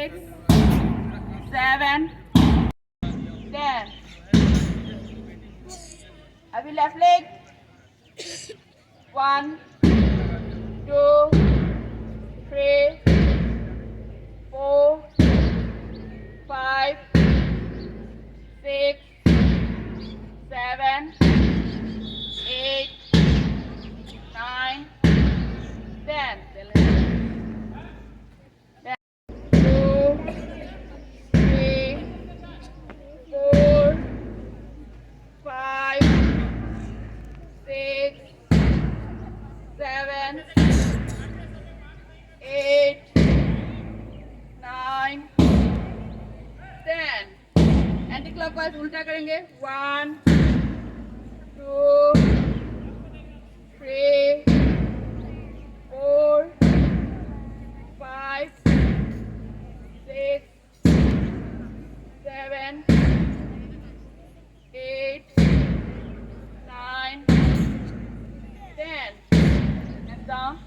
6, 7, 10. Abhi left leg. 1, 2, 3, 4, 5, 6, 7, 8, 9, 10. 2, 3, 4, 5, 6, 7, 8, 9, 10. Anti clockwise उल्टा करेंगे. 1, 2, 3, 4, 5, 6, 7, 8, 9, 10. And down.